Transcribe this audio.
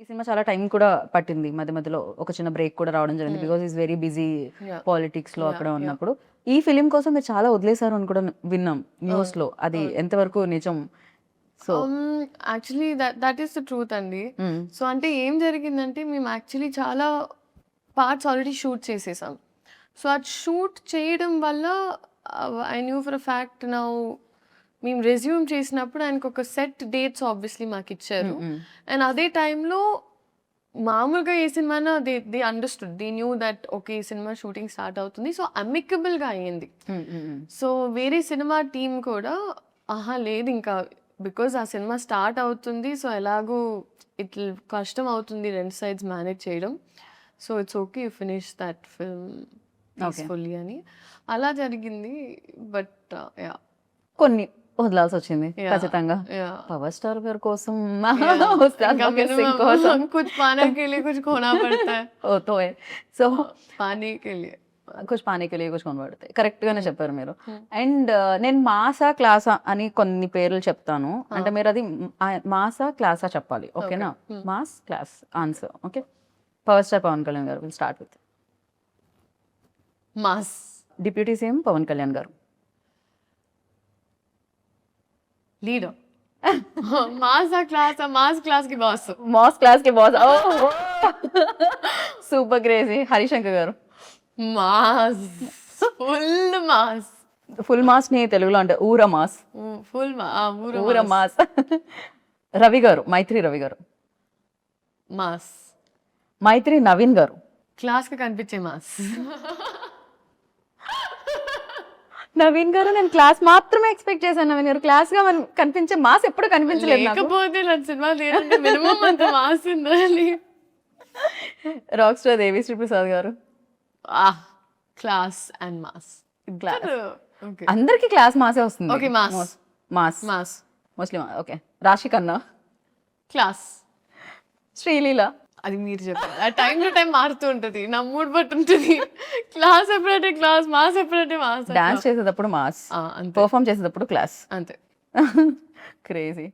ఈ సినిమా చాలా టైం కూడా పట్టింది. మధ్య మధ్యలో ఒక చిన్న బ్రేక్ కూడా రావడం జరిగింది. Because is very busy Yeah. Politics లో Yeah, అక్కడ yeah. ఉన్నప్పుడు. ఈ ఫిలిం కోసం మీరు చాలా వదిలేశారు అని కూడా విన్నాం న్యూస్ లో. అది ఎంతవరకు నిజం? So actually that is the truth అండి. సో అంటే ఏం జరిగిందంటే మేము యాక్చువల్లీ చాలా పార్ట్స్ ఆల్రెడీ షూట్ చేసేసాం. సో అది షూట్ చేయడం వల్ల I knew for a fact now మేము రెజ్యూమ్ చేసినప్పుడు ఆయనకు ఒక సెట్ డేట్స్ ఆబ్వియస్లీ మాకు ఇచ్చారు. అండ్ అదే టైంలో మామూలుగా ఏ సినిమానా they understood, they knew that okay ఈ సినిమా షూటింగ్ స్టార్ట్ అవుతుంది. సో అమికబుల్గా అయ్యింది. సో వేరే సినిమా టీం కూడా ఆహా లేదు ఇంకా బికాజ్ ఆ సినిమా స్టార్ట్ అవుతుంది, సో ఎలాగూ ఇట్లా కష్టం అవుతుంది రెండు సైడ్స్ మేనేజ్ చేయడం. So it's okay you finish that film peacefully అని అలా జరిగింది. బట్ యా కొన్ని వదలాల్సి వచ్చింది Yeah. ఖచ్చితంగా. యా పవర్ స్టార్ గారి కోసం ఇంకా భగత్ సింగ్ minimum కోసం कुछ पाने के लिए कुछ खोना पड़ता है. ఓ తోయ్. సో पाने के लिए కుछ పానీ కే లియే కుछ కొన పడతాయి. కరెక్ట్ గానే చెప్పారు మీరు. అండ్ నేను మాసా క్లాసా అని కొన్ని పేర్లు చెప్తాను. అంటే మీరు అది మాసా క్లాసా చెప్పాలి. ఓకేనా? Mass class answer. Okay. Power star Pawan Kalyan గారు. Will start with mass deputy CM Pawan Kalyan గారు. लीडर मास क्लास की बॉस మాస్ క్లాస్ కి బాస్. Super crazy. హరిశంకర్ గారు. Mass full mass full mass ని తెలుగులో అంటే ఊర మాస్. फुल ఊర మాస్. రవి గారు. మైత్రి రవి గారు. मास మైత్రి నవీన్ గారు. क्लास का కనిపించే मास నవీన్ గారు నేను క్లాస్ మాత్రమే ఎక్స్పెక్ట్ చేశాను. నవీన్ గారు క్లాస్ గా కనిపించే మాస్ ఎప్పుడు కనిపించలేదు నాకు. లేకపోతే నా సినిమా లేదంటే మినిమం అంత మాస్ ఉండాలి. రాక్ స్టార్ దేవిశ్రీ ప్రసాద్ గారు. Class and mass class. Okay అందరికి క్లాస్ మాసే వస్తుంది. Okay, mass. Mass mass mostly. Okay. రాశి ఖన్నా. క్లాస్ శ్రీలీల. అది మీరు చెప్పారు. ఆ టైం టు టైం మారుతూ ఉంటుంది, నా మూడ్ బట్టి ఉంటుంది. క్లాస్ ఎప్పుడంటే క్లాస్, మాస్ ఎప్పుడంటే మాస్. డాన్స్ చేసేటప్పుడు మాస్, అంతే పర్ఫామ్ చేసేటప్పుడు క్లాస్. అంతే. క్రేజీ.